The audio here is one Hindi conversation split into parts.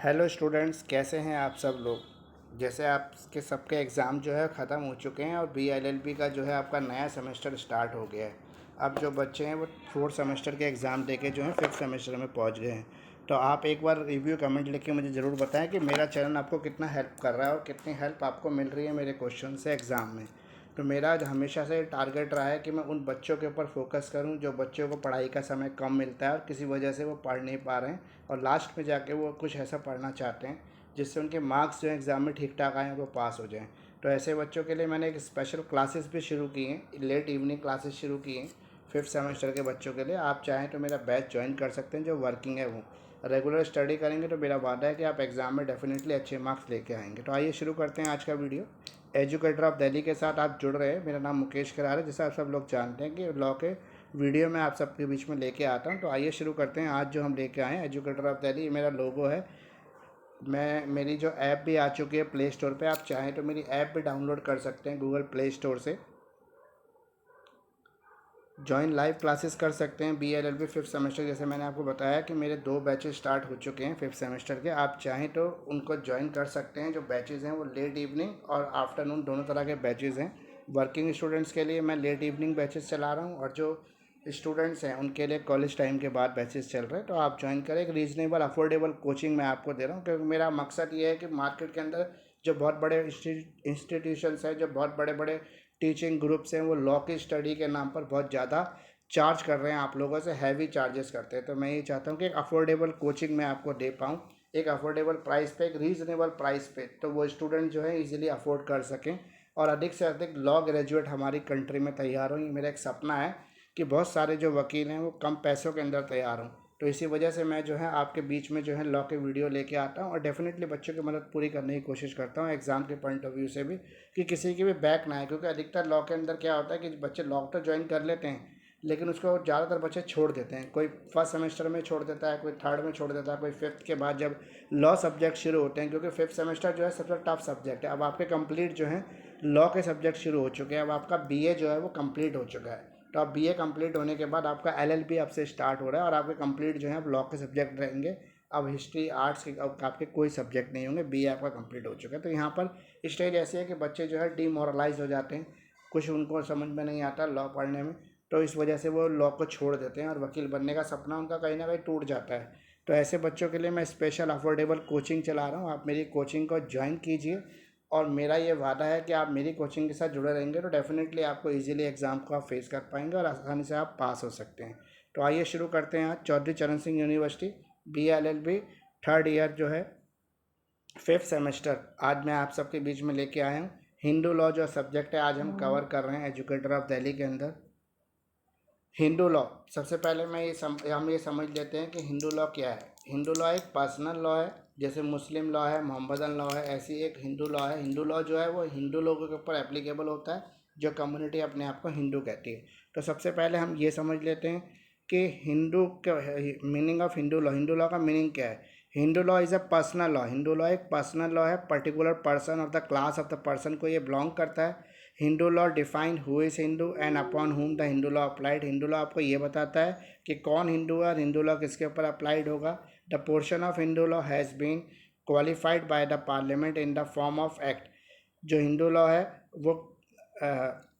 हेलो स्टूडेंट्स, कैसे हैं आप सब लोग। जैसे आपके सबके एग्ज़ाम जो है ख़त्म हो चुके हैं और बीएलएलबी का जो है आपका नया सेमेस्टर स्टार्ट हो गया है। अब जो बच्चे हैं वो फोर्थ सेमेस्टर के एग्ज़ाम देके जो है फिफ्थ सेमेस्टर में पहुंच गए हैं। तो आप एक बार रिव्यू कमेंट लिख के मुझे ज़रूर बताएं कि मेरा चैनल आपको कितना हेल्प कर रहा है और कितनी हेल्प आपको मिल रही है मेरे क्वेश्चन से एग्ज़ाम में। तो मेरा हमेशा से टारगेट रहा है कि मैं उन बच्चों के ऊपर फोकस करूं जो बच्चों को पढ़ाई का समय कम मिलता है और किसी वजह से वो पढ़ नहीं पा रहे हैं और लास्ट में जाके वो कुछ ऐसा पढ़ना चाहते हैं जिससे उनके मार्क्स जो है एग्ज़ाम में ठीक ठाक आएँ, वो पास हो जाएँ। तो ऐसे बच्चों के लिए मैंने एक स्पेशल क्लासेस भी शुरू की हैं, लेट इवनिंग क्लासेस शुरू की हैं फिफ्थ सेमेस्टर के बच्चों के लिए। आप चाहें तो मेरा बैच ज्वाइन कर सकते हैं, जो वर्किंग है वो रेगुलर स्टडी करेंगे तो मेरा वादा है कि आप एग्ज़ाम में डेफिनेटली अच्छे मार्क्स लेके आएंगे। तो आइए शुरू करते हैं आज का वीडियो। एजुकेटर ऑफ दिल्ली के साथ आप जुड़ रहे हैं। मेरा नाम मुकेश करार है, जैसा आप सब लोग जानते हैं कि लॉ के वीडियो में आप सबके बीच में लेके आता हूं। तो आइए शुरू करते हैं। आज जो हम लेके आए हैं एजुकेटर ऑफ दिल्ली, ये मेरा लोगो है। मेरी जो ऐप भी आ चुकी है प्ले स्टोर पे, आप चाहें तो मेरी ऐप भी डाउनलोड कर सकते हैं गूगल प्ले स्टोर से। जॉइन लाइव क्लासेस कर सकते हैं बीएलएलबी फिफ्थ सेमेस्टर। जैसे मैंने आपको बताया कि मेरे 2 बैचेस स्टार्ट हो चुके हैं फिफ्थ सेमेस्टर के। आप चाहें तो उनको ज्वाइन कर सकते हैं। जो बैचेस हैं वो लेट इवनिंग और आफ्टरनून दोनों तरह के बैचेस हैं। वर्किंग स्टूडेंट्स के लिए मैं लेट इवनिंग बैचेस चला रहा हूँ और जो स्टूडेंट्स हैं उनके लिए कॉलेज टाइम के बाद बैचेस चल रहे हैं। तो आप ज्वाइन करें। एक रीज़नेबल अफोर्डेबल कोचिंग मैं आपको दे रहा हूँ, क्योंकि मेरा मकसद ये है कि मार्केट के अंदर जो बहुत बड़े इंस्टीट्यूशंस हैं, जो बहुत बड़े बड़े टीचिंग ग्रुप्स हैं, वो लॉ की स्टडी के नाम पर बहुत ज़्यादा चार्ज कर रहे हैं, आप लोगों से हैवी चार्जेस करते हैं। तो मैं ये चाहता हूँ कि एक अफोर्डेबल कोचिंग मैं आपको दे पाऊँ, एक अफोर्डेबल प्राइस पे, एक रीज़नेबल प्राइस पे, तो वो स्टूडेंट जो है इजीली अफोर्ड कर सकें और अधिक से अधिक लॉ ग्रेजुएट हमारी कंट्री में तैयार हों। ये मेरा एक सपना है कि बहुत सारे जो वकील हैं वो कम पैसों के अंदर तैयार हों। तो इसी वजह से मैं जो है आपके बीच में जो है लॉ के वीडियो लेके आता हूँ और डेफिनेटली बच्चों की मदद पूरी करने की कोशिश करता हूँ एग्ज़ाम के पॉइंट ऑफ व्यू से भी, कि किसी की भी बैक ना आए। क्योंकि अधिकतर लॉ के अंदर क्या होता है कि बच्चे लॉ तो ज्वाइन कर लेते हैं लेकिन उसको ज़्यादातर बच्चे छोड़ देते हैं। कोई फर्स्ट सेमेस्टर में छोड़ देता है, कोई थर्ड में छोड़ देता है, कोई फिफ्थ के बाद जब लॉ सब्जेक्ट शुरू होते हैं। क्योंकि फिफ्थ सेमेस्टर जो है सबसे टफ सब्जेक्ट है। अब आपके कंप्लीट जो है लॉ के सब्जेक्ट शुरू हो चुके हैं। अब आपका बीए जो है वो कंप्लीट हो चुका है। तो अब बीए कंप्लीट होने के बाद आपका एलएलबी अब से स्टार्ट हो रहा है और आपके कंप्लीट जो है अब लॉ के सब्जेक्ट रहेंगे। अब हिस्ट्री आर्ट्स के अब आपके कोई सब्जेक्ट नहीं होंगे। बीए आपका कंप्लीट हो चुका है। तो यहाँ पर स्टेज ऐसी है कि बच्चे जो है डीमोरलाइज हो जाते हैं, कुछ उनको समझ में नहीं आता लॉ पढ़ने में, तो इस वजह से वो लॉ को छोड़ देते हैं और वकील बनने का सपना उनका कहीं ना कहीं टूट जाता है। तो ऐसे बच्चों के लिए मैं स्पेशल अफोर्डेबल कोचिंग चला रहा हूँ। आप मेरी कोचिंग को ज्वाइन कीजिए और मेरा ये वादा है कि आप मेरी कोचिंग के साथ जुड़े रहेंगे तो डेफिनेटली आपको इजीली एग्ज़ाम को आप फेस कर पाएंगे और आसानी से आप पास हो सकते हैं। तो आइए शुरू करते हैं। आज चौधरी चरण Singh university BLLB third year जो है फिफ्थ सेमेस्टर आज मैं आप सबके बीच में लेके आया हूँ। हिंदू लॉ जो सब्जेक्ट है आज हम कवर कर रहे हैं एजुकेटर ऑफ दिल्ली के अंदर। हिंदू लॉ, सबसे पहले हम ये समझ लेते हैं कि हिंदू लॉ क्या है। हिंदू लॉ एक पर्सनल लॉ है, जैसे मुस्लिम लॉ है, मोहम्मदन लॉ है, ऐसी एक हिंदू लॉ है। हिंदू लॉ जो है वो हिंदू लोगों के ऊपर एप्लीकेबल होता है, जो कम्युनिटी अपने आप को हिंदू कहती है। तो सबसे पहले हम ये समझ लेते हैं कि हिंदू क्या meaning of Hindu law. Hindu law का मीनिंग क्या है। Hindu law is a personal law. Hindu law एक पर्सनल लॉ है, particular person of the class of the person को ये बिलोंग करता है। Hindu law define who is Hindu and upon whom the Hindu law applied. Hindu law आपको ये बताता है कि कौन हिंदू है और हिंदू लॉ किसके ऊपर अप्लाइड होगा। The portion of Hindu law has been qualified by the parliament in the form of act. जो हिंदू लॉ है वो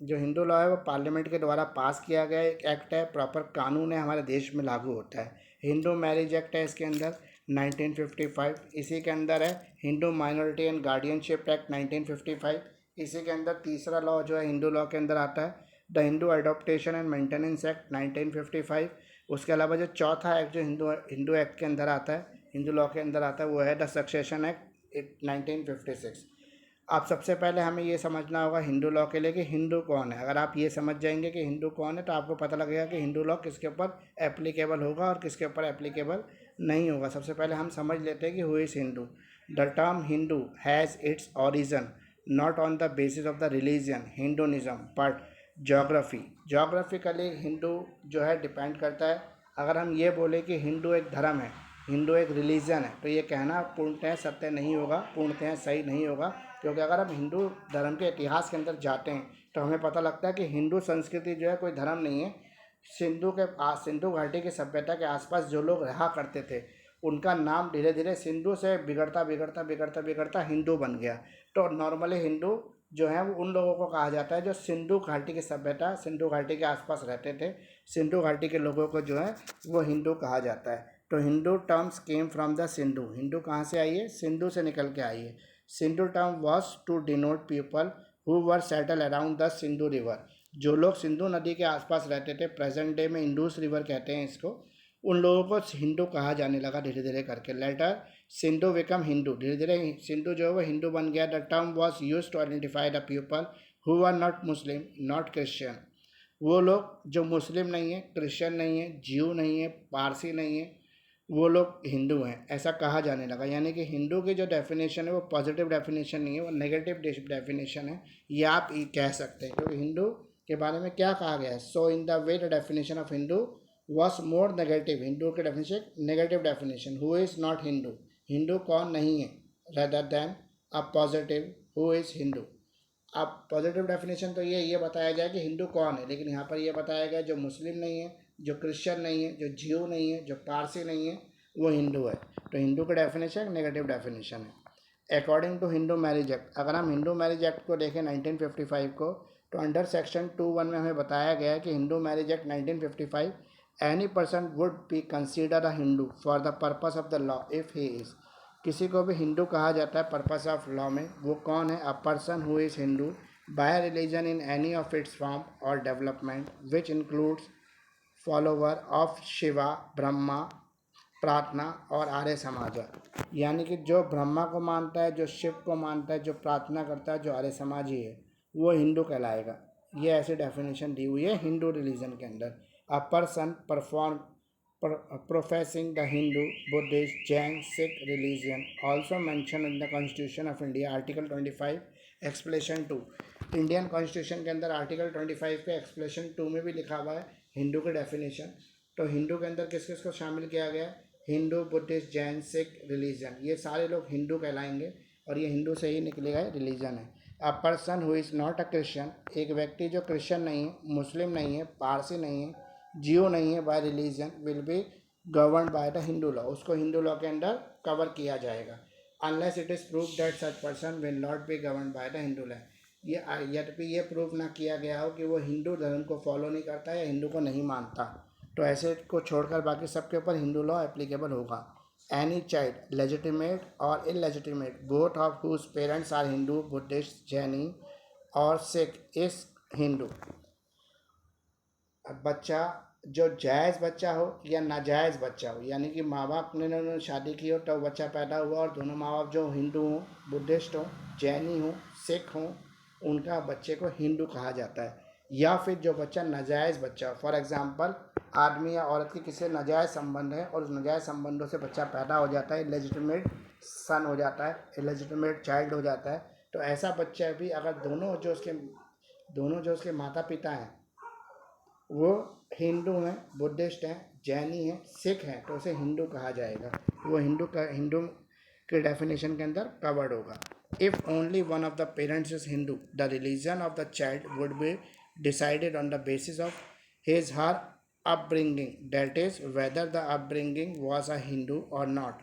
जो हिंदू लॉ है वो पार्लियामेंट के द्वारा पास किया गया एक एक्ट है, प्रॉपर कानून है, हमारे देश में लागू होता है। हिंदू मैरिज एक्ट है इसके अंदर 1955। इसी के अंदर है Hindu minority and guardianship act 1955। इसी के अंदर तीसरा लॉ जो है हिंदू लॉ के अंदर आता है the Hindu adoption and maintenance act 1955। उसके अलावा जो चौथा एक्ट जो हिंदू हिंदू एक्ट के अंदर आता है, हिंदू लॉ के अंदर आता है, वो है द सक्सेशन एक्ट 1956। आप सबसे पहले हमें ये समझना होगा हिंदू लॉ के लिए कि हिंदू कौन है। अगर आप ये समझ जाएंगे कि हिंदू कौन है तो आपको पता लगेगा कि हिंदू लॉ किसके ऊपर एप्लीकेबल होगा और किसके ऊपर एप्लीकेबल नहीं होगा। सबसे पहले हम समझ लेते हैं कि who is Hindu. The term Hindu has its origin not on the basis of the religion Hinduism but geography. Geographically Hindu जो है डिपेंड करता है। अगर हम ये बोले कि हिंदू एक धर्म है, हिंदू एक रिलीजन है, तो ये कहना पूर्णतः सत्य नहीं होगा, पूर्णतः सही नहीं होगा। क्योंकि अगर हम हिंदू धर्म के इतिहास के अंदर जाते हैं तो हमें पता लगता है कि हिंदू संस्कृति जो है कोई धर्म नहीं है। सिंधु घाटी की सभ्यता के आसपास जो लोग रहा करते थे उनका नाम धीरे धीरे सिंधु से बिगड़ता बिगड़ता बिगड़ता बिगड़ता हिंदू बन गया। तो नॉर्मली हिंदू जो है वो उन लोगों को कहा जाता है जो सिंधु घाटी की सभ्यता, सिंधु घाटी के आसपास रहते थे। सिंधु घाटी के लोगों को जो है वो हिंदू कहा जाता है। तो Hindu terms came from the Sindhu. Hindu कहाँ से आई है? सिंधु से निकल के आई है। Sindhu term was to denote people who were settle around the Sindhu river. जो लोग सिंधु नदी के आसपास रहते थे, प्रेजेंट डे में इंडस रिवर कहते हैं इसको, उन लोगों को हिंदू कहा जाने लगा धीरे धीरे करके। लेटर सिंधु बिकम हिंदू, धीरे धीरे सिंधु जो है वो हिंदू बन गया। The term was use to identify the people who are not Muslim not Christian. वो लोग जो मुस्लिम नहीं है, क्रिश्चियन नहीं है, ज्यू नहीं है, पारसी नहीं है, वो लोग हिंदू हैं, ऐसा कहा जाने लगा। यानी कि हिंदू की जो डेफिनेशन है वो पॉजिटिव डेफिनेशन नहीं है, वो नेगेटिव डेफिनेशन है, ये आप कह सकते हैं। क्योंकि हिंदू के बारे में क्या कहा गया है? So in the way the definition of Hindu was more negative. Hindu की definition negative definition. Who is not Hindu, Hindu कौन नहीं है, rather than a positive who is Hindu. अब पॉजिटिव डेफिनेशन तो ये बताया जाए कि हिंदू कौन है, लेकिन यहाँ पर ये बताया गया जो मुस्लिम नहीं है, जो क्रिश्चियन नहीं है, जो ज्यू नहीं है, जो पारसी नहीं है, वो हिंदू है। तो हिंदू का डेफिनेशन नेगेटिव डेफिनेशन है। According to Hindu marriage act, अगर हम हिंदू मैरिज एक्ट को देखें 1955 को, तो अंडर सेक्शन 2(1) में हमें बताया गया है कि Hindu marriage act 1955 any person would be consider a Hindu for the purpose of the law if he is. किसी को भी हिंदू कहा जाता है पर्पस ऑफ लॉ में। वो कौन है? A person who is Hindu by religion in any of its form और development which includes follower of Shiva, Brahma, Prarthana और आर्य समाज। यानी कि जो ब्रह्मा को मानता है, जो शिव को मानता है, जो प्रार्थना करता है, जो आर्य समाजी है, वो हिंदू कहलाएगा। ये ऐसी डेफिनेशन दी हुई है हिंदू रिलीजन के अंदर। A person professing the Hindu, Buddhist, Jain, Sikh religion also mentioned in the Constitution of India article 25 explanation 2। Indian constitution के अंदर आर्टिकल 25 के एक्सप्लेशन 2 में भी लिखा हुआ है हिंदू के डेफिनेशन। तो हिंदू के अंदर किस किस को शामिल किया गया? हिंदू, बुद्धिस्ट, जैन, सिख रिलीजन, ये सारे लोग हिंदू कहलाएंगे और ये हिंदू से ही निकले गए रिलीजन है। A person who is not a Christian, एक व्यक्ति जो क्रिश्चियन नहीं है, मुस्लिम नहीं है, पारसी नहीं है, जियो नहीं है, bye religion will be govern by the Hindu law, उसको हिंदू लॉ के अंदर कवर किया जाएगा। Unless it is prove that such person will not be govern by the Hindu law. ये यद्यपि ये प्रूव ना किया गया हो कि वो हिंदू धर्म को फॉलो नहीं करता या हिंदू को नहीं मानता, तो ऐसे को छोड़कर बाकी सबके ऊपर हिंदू लॉ एप्लीकेबल होगा। एनी चाइल्ड लेजिटिमेट और illegitimate both of whose parents are Hindu, Buddhist, Jaini और सिख इज हिंदू। अब बच्चा जो जायज़ बच्चा हो या नाजायज़ बच्चा हो, यानी कि माँ बाप ने उन्होंने शादी की हो तो बच्चा पैदा हुआ और दोनों माँ बाप जो हिंदू हों, बुद्धिस्ट हों, जैनी हों, सिख हों, उनका बच्चे को हिंदू कहा जाता है। या फिर जो बच्चा नाजायज़ बच्चा हो, फॉर एग्ज़ाम्पल आदमी या औरत की किसी नाजायज़ संबंध है और उस नाजायज़ संबंधों से बच्चा पैदा हो जाता है, इलेजिटिमेट सन हो जाता है, इलेजिटिमेट चाइल्ड हो जाता है, तो ऐसा बच्चा भी अगर दोनों जो उसके माता पिता हैं वो हिंदू हैं, बुद्धिस्ट हैं, जैनी हैं, सिख हैं, तो उसे हिंदू कहा जाएगा। वो हिंदू के डेफिनेशन के अंदर कवर्ड होगा। If only one of the parents is Hindu, the religion of the child would be decided on the basis of his her upbringing, that is whether the upbringing was a Hindu और नॉट।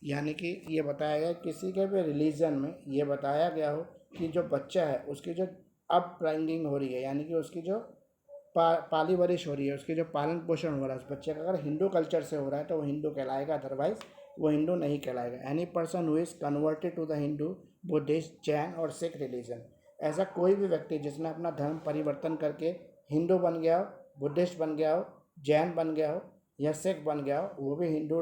यानी कि ये बताया गया किसी के भी रिलीजन में ये बताया गया हो कि जो बच्चा है उसकी जो अपब्रिंगिंग हो रही है, यानी कि उसकी जो पाली वरिश हो रही है, उसकी जो पालन पोषण हो रहा है उस बच्चे का, अगर हिंदू कल्चर से हो रहा है तो वो हिंदू कहलाएगा, अदरवाइज वो हिंदू नहीं कहलाएगा। Any person who is converted to the Hindu, Buddhist, Jain और सिख रिलीजन, ऐसा कोई भी व्यक्ति जिसने अपना धर्म परिवर्तन करके हिंदू बन गया हो, बुद्धिस्ट बन गया हो, जैन बन गया हो या सिख बन गया हो, वो भी हिंदू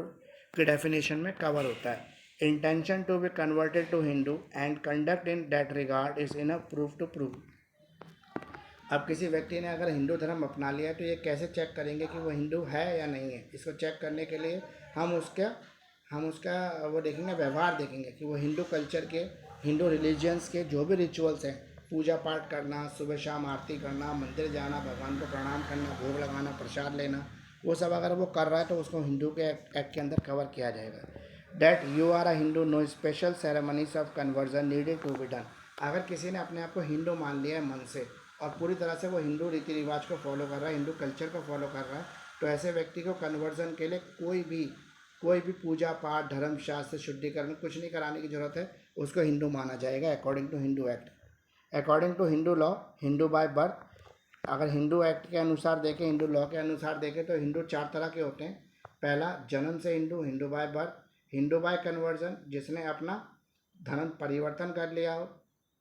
के डेफिनेशन में कवर होता है। Intention to be converted to Hindu and conduct in that regard is enough proof to prove. अब किसी व्यक्ति ने अगर हिंदू धर्म अपना लिया तो ये कैसे चेक करेंगे कि वो हिंदू है या नहीं है? इसको चेक करने के लिए हम उसका वो देखेंगे, व्यवहार देखेंगे कि वो हिंदू कल्चर के, हिंदू रिलीजियंस के जो भी रिचुअल्स हैं, पूजा पाठ करना, सुबह शाम आरती करना, मंदिर जाना, भगवान को प्रणाम करना, भोग लगाना, प्रसाद लेना, वो सब अगर वो कर रहा है तो उसको हिंदू के एक्ट के अंदर कवर किया जाएगा। That you are a Hindu, no special ceremonies of conversion needed to be done. अगर किसी ने अपने आप को हिंदू मान लिया है मन से और पूरी तरह से वो हिंदू रीति रिवाज को फॉलो कर रहा है, हिंदू कल्चर को फॉलो कर रहा है, तो ऐसे व्यक्ति को कन्वर्जन के लिए कोई भी कोई भी पूजा पाठ धर्म शास्त्र शुद्धिकरण कुछ नहीं कराने की ज़रूरत है, उसको हिंदू माना जाएगा according to Hindu act. According to Hindu law, Hindu by birth, अगर हिंदू एक्ट के अनुसार देखें, हिंदू लॉ के अनुसार देखें तो हिंदू 4 तरह के होते हैं। पहला जन्म से Hindu, Hindu by birth. Hindu by conversion, जिसने अपना धर्म परिवर्तन कर लिया हो।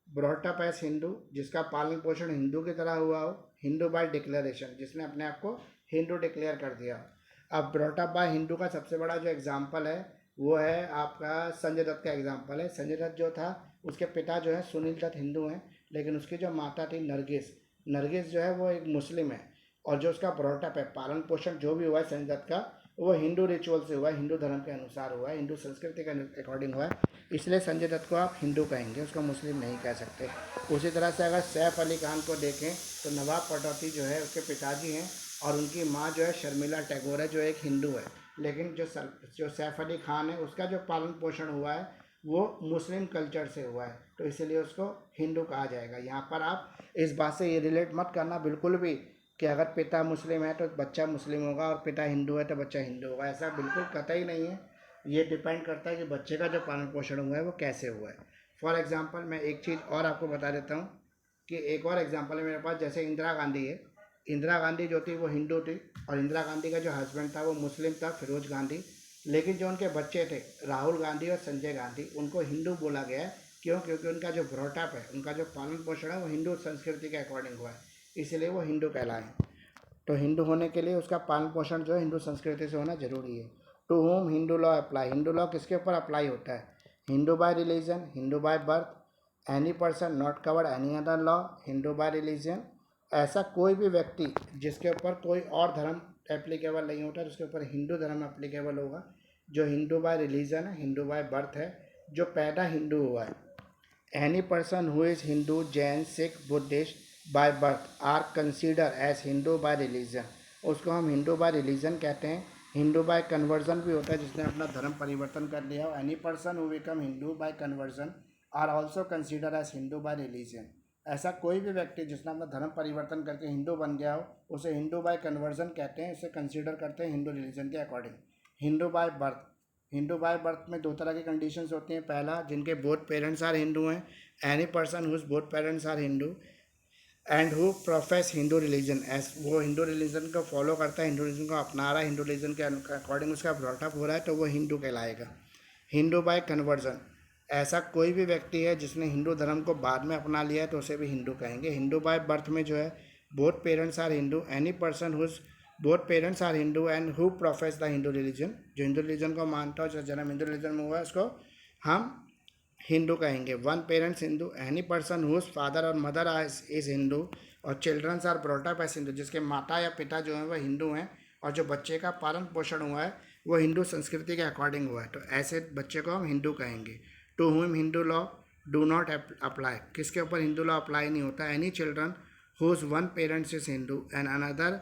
ब्रॉट अप एज हिंदू, जिसका पालन पोषण हिंदू की तरह हुआ हो। हिंदू बाय डिक्लेरेशन, जिसने अपने आप को हिंदू डिक्लेयर कर दिया हो। अब ब्रॉट अप बाय हिंदू का सबसे बड़ा जो एग्जाम्पल है वो है आपका संजय दत्त का एग्जाम्पल है। संजय दत्त जो था, उसके पिता जो है सुनील दत्त हिंदू हैं, लेकिन उसकी जो माता थी नरगिस, नरगिस जो है वो एक मुस्लिम है। और जो उसका ब्रॉटअप है, पालन पोषण जो भी हुआ है संजय दत्त का, वो हिंदू रिचुअल से हुआ है, हिंदू धर्म के अनुसार हुआ है, हिंदू संस्कृति के अकॉर्डिंग हुआ है। इसलिए संजय दत्त को आप हिंदू कहेंगे, उसको मुस्लिम नहीं कह सकते। उसी तरह से अगर सैफ अली खान को देखें तो नवाब पटौदी जो है उसके पिताजी हैं, और उनकी माँ जो है शर्मिला टैगोर है, जो एक हिंदू है। लेकिन जो सैफ अली खान है, उसका जो पालन पोषण हुआ है वो मुस्लिम कल्चर से हुआ है, तो इसीलिए उसको हिंदू कहा जाएगा। यहाँ पर आप इस बात से ये रिलेट मत करना बिल्कुल भी कि अगर पिता मुस्लिम है तो बच्चा मुस्लिम होगा, और पिता हिंदू है तो बच्चा हिंदू होगा, ऐसा बिल्कुल कतई नहीं है। ये डिपेंड करता है कि बच्चे का जो पालन पोषण हुआ है वो कैसे हुआ है। फॉर एग्ज़ाम्पल मैं एक चीज़ और आपको बता देता हूँ कि एक और एग्जांपल है मेरे पास। जैसे इंदिरा गांधी है, इंदिरा गांधी जो थी वो हिंदू थी, और इंदिरा गांधी का जो हस्बैंड था वो मुस्लिम था, फिरोज गांधी। लेकिन जो उनके बच्चे थे राहुल गांधी और संजय गांधी, उनको हिंदू बोला गया है। क्यों? क्योंकि उनका जो ब्रॉटअप है, उनका जो पालन पोषण है वो हिंदू संस्कृति के अकॉर्डिंग हुआ है, इसलिए वो हिंदू कहलाए। तो हिंदू होने के लिए उसका पालन पोषण जो है हिंदू संस्कृति से होना जरूरी है। To whom Hindu law apply, Hindu law किसके ऊपर अप्लाई होता है? Hindu by religion, Hindu by birth, any person not covered any other law, Hindu by religion. ऐसा कोई भी व्यक्ति जिसके ऊपर कोई और धर्म एप्लीकेबल नहीं होता, जिसके ऊपर हिंदू धर्म एप्लीकेबल होगा, जो हिंदू बाय रिलीजन है, हिंदू बाय बर्थ है, जो पैदा हिंदू हुआ है। Any person who is Hindu, Jain, Sikh, Buddhist by birth are consider as Hindu by religion, उसको हम हिंदू बाय रिलीजन कहते हैं। हिंदू बाय कन्वर्जन भी होता है, जिसने अपना धर्म परिवर्तन कर लिया हो। Any person who become Hindu by conversion are also consider as Hindu by religion. ऐसा कोई भी व्यक्ति जिसने अपना धर्म परिवर्तन करके हिंदू बन गया हो, उसे हिंदू बाय कन्वर्जन कहते हैं, इसे कंसीडर करते हैं हिंदू रिलीजन के according. Hindu by birth, Hindu by birth में 2 तरह की कंडीशंस होती हैं। पहला, जिनके बोथ पेरेंट्स आर हिंदू हैं, any person whose both parents are Hindu and who profess Hindu religion, एस वो हिंदू रिलीजन को फॉलो करता है, हिंदू रिलीजन को अपना रहा है, हिंदू रिलीजन के अकॉर्डिंग उसका ब्रॉटअप हो रहा है, तो वो हिंदू कहलाएगा। हिंदू बाय कन्वर्जन, ऐसा कोई भी व्यक्ति है जिसने हिंदू धर्म को बाद में अपना लिया है तो उसे भी हिंदू कहेंगे। हिंदू बाय बर्थ में जो है both parents are Hindu, any person whose both parents are Hindu and who profess the Hindu religion, जो हिंदू रिलीजन को मानता हो, जो जन्म हिंदू रिलीजन में हुआ है, उसको हम हिंदू कहेंगे। One parents Hindu, any person whose father और मदर इज हिंदू और childrens are brought up as Hindu, जिसके माता या पिता जो हैं वह हिंदू हैं, और जो बच्चे का पालन पोषण हुआ है वो हिंदू संस्कृति के अकॉर्डिंग हुआ है, तो ऐसे बच्चे को हम हिंदू कहेंगे। To whom Hindu law do not apply, किसके ऊपर हिंदू लॉ अप्लाई नहीं होता? Any children whose one parents is Hindu and another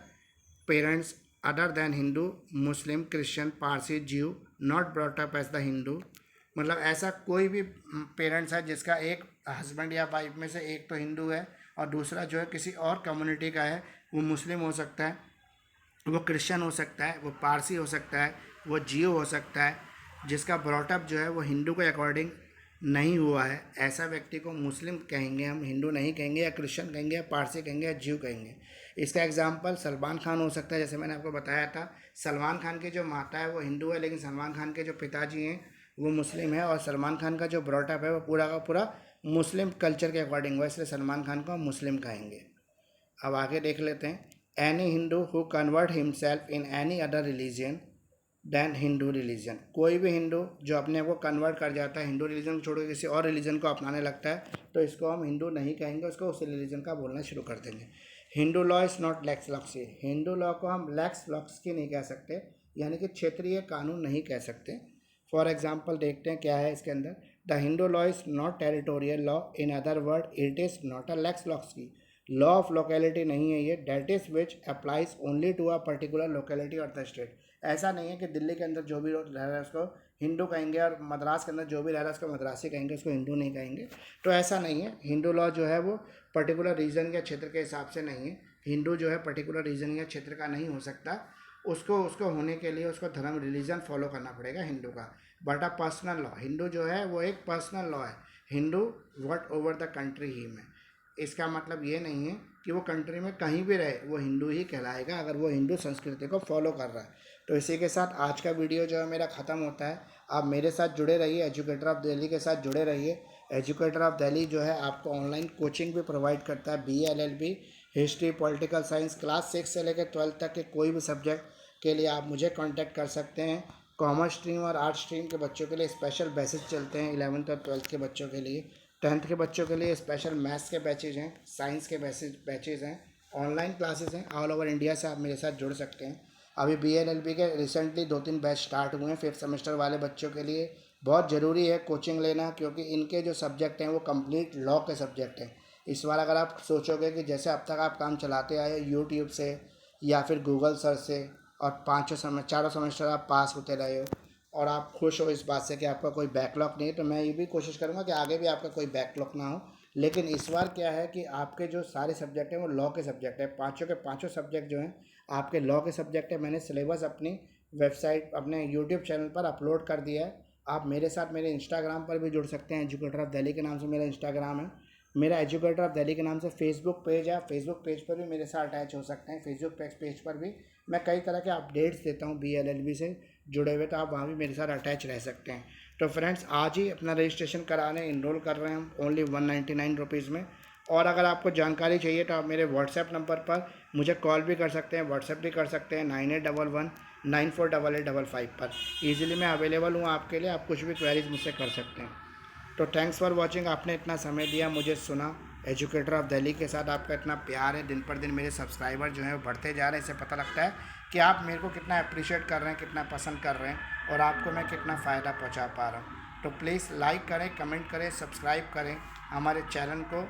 parents other than Hindu, Muslim, Christian, Parsi, Jew not brought up as the Hindu. मतलब ऐसा कोई भी पेरेंट्स है जिसका एक हस्बैंड या वाइफ में से एक तो हिंदू है और दूसरा जो है किसी और कम्युनिटी का है, वो मुस्लिम हो सकता है, वो क्रिश्चियन हो सकता है, वो पारसी हो सकता है, वो जियो हो सकता है, जिसका ब्रॉटअप जो है वो हिंदू के अकॉर्डिंग नहीं हुआ है, ऐसा व्यक्ति को मुस्लिम कहेंगे, हम हिंदू नहीं कहेंगे, या क्रिश्चियन कहेंगे, या पारसी कहेंगे, या ज्यू कहेंगे। इसका एग्जांपल सलमान खान हो सकता है। जैसे मैंने आपको बताया था, सलमान खान की जो माता है वो हिंदू है, लेकिन सलमान खान के जो पिताजी हैं वो मुस्लिम है, और सलमान खान का जो ब्रॉटअप है वो पूरा का पूरा मुस्लिम कल्चर के अकॉर्डिंग हुआ, इसलिए सलमान खान को हम मुस्लिम कहेंगे। अब आगे देख लेते हैं। Any Hindu who convert himself in any other religion than Hindu religion, कोई भी हिंदू जो अपने आप को कन्वर्ट कर जाता है, हिंदू रिलीजन को छोड़कर किसी और रिलीजन को अपनाने लगता है, तो इसको हम हिंदू नहीं कहेंगे, उसको उस रिलीजन का बोलना शुरू कर देंगे। Hindu law is not lex loci, Hindu law को हम लैक्स लॉक्सी नहीं कह सकते, यानी कि क्षेत्रीय कानून नहीं कह सकते। फॉर एग्जाम्पल देखते हैं क्या है इसके अंदर। The Hindu law is not territorial law, in other word it is not a lex loci, law of locality नहीं है ये, that is which applies only to a particular locality और द स्टेट। ऐसा नहीं है कि दिल्ली के अंदर जो भी रह रहा है उसको हिंदू कहेंगे, और मद्रास के अंदर जो भी रह रहा है उसको मद्रासी कहेंगे, उसको हिंदू नहीं कहेंगे। तो ऐसा नहीं है, हिंदू लॉ जो है वो पर्टिकुलर रीजन या क्षेत्र के हिसाब से नहीं है। हिंदू जो है पर्टिकुलर रीजन या क्षेत्र का नहीं हो सकता, उसको उसको होने के लिए उसको धर्म रिलीजन फॉलो करना पड़ेगा हिंदू का। But a personal law, Hindu जो है वो एक पर्सनल लॉ है। Hindu what over the country ही में, इसका मतलब ये नहीं है कि वो कंट्री में कहीं भी रहे वो हिंदू ही कहलाएगा अगर वो हिंदू संस्कृति को फॉलो कर रहा है। तो इसी के साथ आज का वीडियो जो है मेरा ख़त्म होता है। आप मेरे साथ जुड़े रहिए, एजुकेटर ऑफ दिल्ली के साथ जुड़े रहिए। एजुकेटर ऑफ दिल्ली जो है आपको ऑनलाइन कोचिंग भी प्रोवाइड करता है, BA LLB history political science class 6 से लेकर 12 तक के कोई भी सब्जेक्ट के लिए आप मुझे कांटेक्ट कर सकते हैं। कॉमर्स स्ट्रीम और आर्ट्स स्ट्रीम के बच्चों के लिए स्पेशल बैचेज चलते हैं, 11th और 12th के बच्चों के लिए। 10th के बच्चों के लिए स्पेशल मैथ्स के बैचेज हैं, साइंस के बैचेज हैं, ऑनलाइन क्लासेस हैं। ऑल ओवर इंडिया से आप मेरे साथ जुड़ सकते हैं। अभी BA LLB के रिसेंटली 2-3 बैच स्टार्ट हुए हैं 5th सेमेस्टर वाले बच्चों के लिए। बहुत ज़रूरी है कोचिंग लेना, क्योंकि इनके जो सब्जेक्ट हैं वो कंप्लीट लॉ के सब्जेक्ट हैं। इस बार अगर आप सोचोगे कि जैसे अब तक आप काम चलाते आए यूट्यूब से या फिर गूगल सर्च से और चारों सेमेस्टर आप पास होते रहे हो और आप खुश हो इस बात से कि आपका कोई बैकलॉग नहीं है, तो मैं ये भी कोशिश करूँगा कि आगे भी आपका कोई बैकलॉग ना हो। लेकिन इस बार क्या है कि आपके जो सारे सब्जेक्ट हैं वो लॉ के सब्जेक्ट हैं, पाँचों के पाँचों सब्जेक्ट जो हैं आपके लॉ के सब्जेक्ट है। मैंने सिलेबस अपनी वेबसाइट अपने यूट्यूब चैनल पर अपलोड कर दिया है। आप मेरे साथ मेरे इंस्टाग्राम पर भी जुड़ सकते हैं, एजुकेटर ऑफ दिल्ली के नाम से मेरा इंस्टाग्राम है। मेरा एजुकेटर ऑफ दिल्ली के नाम से फेसबुक पेज है, फेसबुक पेज पर भी मेरे साथ अटैच हो सकते हैं। फेसबुक पेज पर भी मैं कई तरह के अपडेट्स देता हूँ BA LLB से जुड़े हुए, तो आप वहाँ भी मेरे साथ अटैच रह सकते हैं। तो फ्रेंड्स आज ही अपना रजिस्ट्रेशन कराने इनरोल कर रहे हैं हम ओनली 199 रुपीज़ में। और अगर आपको जानकारी चाहिए तो आप मेरे व्हाट्सएप नंबर पर मुझे कॉल भी कर सकते हैं, व्हाट्सएप भी कर सकते हैं 9811948855 पर। ईजिली मैं अवेलेबल हूँ आपके लिए, आप कुछ भी क्वेरीज मुझसे कर सकते हैं। तो थैंक्स फॉर वॉचिंग, आपने इतना समय दिया, मुझे सुना। एजुकेटर ऑफ दिल्ली के साथ आपका इतना प्यार है, दिन पर दिन मेरे सब्सक्राइबर जो हैं वो बढ़ते जा रहे हैं। इससे पता लगता है कि आप मेरे को कितना अप्रिशिएट कर रहे हैं, कितना पसंद कर रहे हैं और आपको मैं कितना फ़ायदा पहुंचा पा रहा हूं। तो प्लीज़ लाइक करें, कमेंट करें, सब्सक्राइब करें, हमारे चैनल को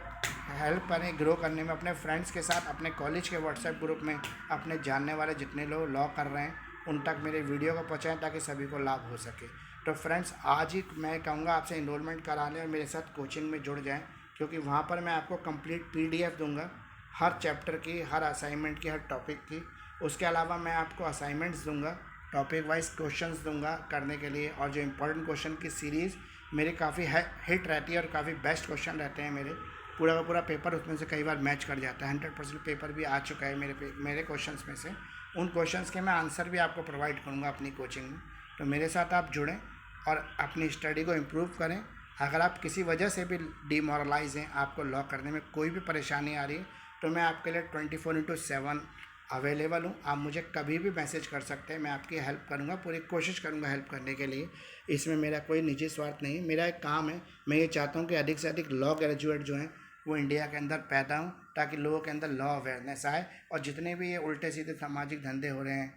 हेल्प करें ग्रो करने में। अपने फ्रेंड्स के साथ, अपने कॉलेज के व्हाट्सएप ग्रुप में अपने जानने वाले जितने लोग लॉ कर रहे हैं उन तक मेरे वीडियो को पहुँचाएँ ताकि सभी को लाभ हो सके। तो फ्रेंड्स आज ही मैं कहूँगा आपसे इनरोलमेंट करा लें और मेरे साथ कोचिंग में जुड़ जाएं, क्योंकि वहाँ पर मैं आपको कंप्लीट PDF दूंगा हर चैप्टर की, हर असाइनमेंट की, हर टॉपिक की। उसके अलावा मैं आपको असाइनमेंट्स दूंगा, टॉपिक वाइज क्वेश्चंस दूंगा करने के लिए। और जो इम्पोर्टेंट क्वेश्चन की सीरीज़ मेरी काफ़ी हिट रहती है और काफ़ी बेस्ट क्वेश्चन रहते हैं मेरे। पूरा का पूरा पेपर उसमें से कई बार मैच कर जाता है। 100% पेपर भी आ चुका है मेरे क्वेश्चंस में से। उन क्वेश्चंस के मैं आंसर भी आपको प्रोवाइड करूँगा अपनी कोचिंग में। तो मेरे साथ आप जुड़ें और अपनी स्टडी को इम्प्रूव करें। अगर आप किसी वजह से भी डिमोरलाइज हैं, आपको लॉ करने में कोई भी परेशानी आ रही है, तो मैं आपके लिए 24/7 अवेलेबल हूँ। आप मुझे कभी भी मैसेज कर सकते हैं, मैं आपकी हेल्प करूँगा, पूरी कोशिश करूँगा हेल्प करने के लिए। इसमें मेरा कोई निजी स्वार्थ नहीं है, मेरा एक काम है। मैं ये चाहता हूँ कि अधिक से अधिक लॉ ग्रेजुएट जो हैं वो इंडिया के अंदर पैदा हों, ताकि लोगों के अंदर लॉ अवेयरनेस आए। और जितने भी ये उल्टे सीधे सामाजिक धंधे हो रहे हैं,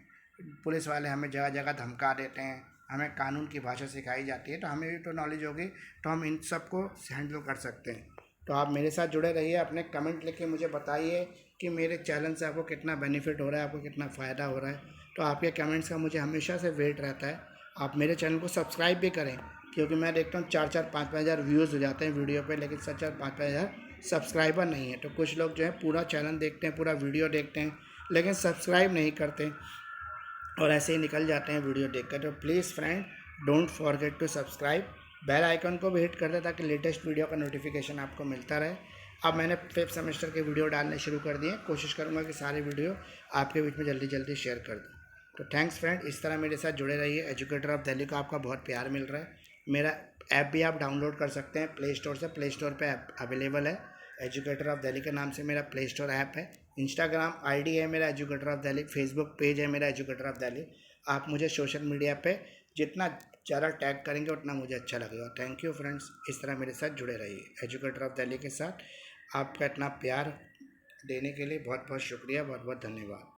पुलिस वाले हमें जगह जगह धमका देते हैं, हमें कानून की भाषा सिखाई जाती है, तो हमें भी तो नॉलेज होगी तो हम इन सब को हैंडल कर सकते हैं। तो आप मेरे साथ जुड़े रहिए, अपने कमेंट लिख मुझे बताइए कि मेरे चैनल से आपको कितना बेनिफिट हो रहा है, आपको कितना फ़ायदा हो रहा है। तो आपके कमेंट्स का मुझे हमेशा से वेट रहता है। आप मेरे चैनल को सब्सक्राइब भी करें, क्योंकि मैं देखता हूँ 4-4, 5-5 हज़ार व्यूज़ हो जाते हैं वीडियो पे, लेकिन 4-4, 5-5 हज़ार सब्सक्राइबर नहीं है। तो कुछ लोग जो है पूरा चैनल देखते हैं, पूरा वीडियो देखते हैं, लेकिन सब्सक्राइब नहीं करते और ऐसे ही निकल जाते हैं वीडियो देखकर। तो please friend, don't forget to subscribe, bell icon को भी हिट कर दे ताकि लेटेस्ट वीडियो का नोटिफिकेशन आपको मिलता रहे। अब मैंने 5th सेमेस्टर के वीडियो डालने शुरू कर दिए, कोशिश करूँगा कि सारे वीडियो आपके बीच में जल्दी जल्दी शेयर कर दूँ। तो थैंक्स फ्रेंड, इस तरह मेरे साथ जुड़े रहिए। एजुकेटर ऑफ दिल्ली को आपका बहुत प्यार मिल रहा है। मेरा ऐप भी आप डाउनलोड कर सकते हैं प्ले स्टोर से, प्ले स्टोर पर ऐप अवेलेबल है। एजुकेटर ऑफ दिल्ली के नाम से मेरा प्ले स्टोर ऐप है। इंस्टाग्राम ID है मेरा educator of Delhi, Facebook page है मेरा एजुकेटर ऑफ दिल्ली। आप मुझे सोशल मीडिया पे जितना ज़्यादा टैग करेंगे उतना मुझे अच्छा लगेगा। थैंक यू फ्रेंड्स, इस तरह मेरे साथ जुड़े रहिए। एजुकेटर ऑफ दिल्ली के साथ आपका इतना प्यार देने के लिए बहुत बहुत शुक्रिया, बहुत बहुत धन्यवाद।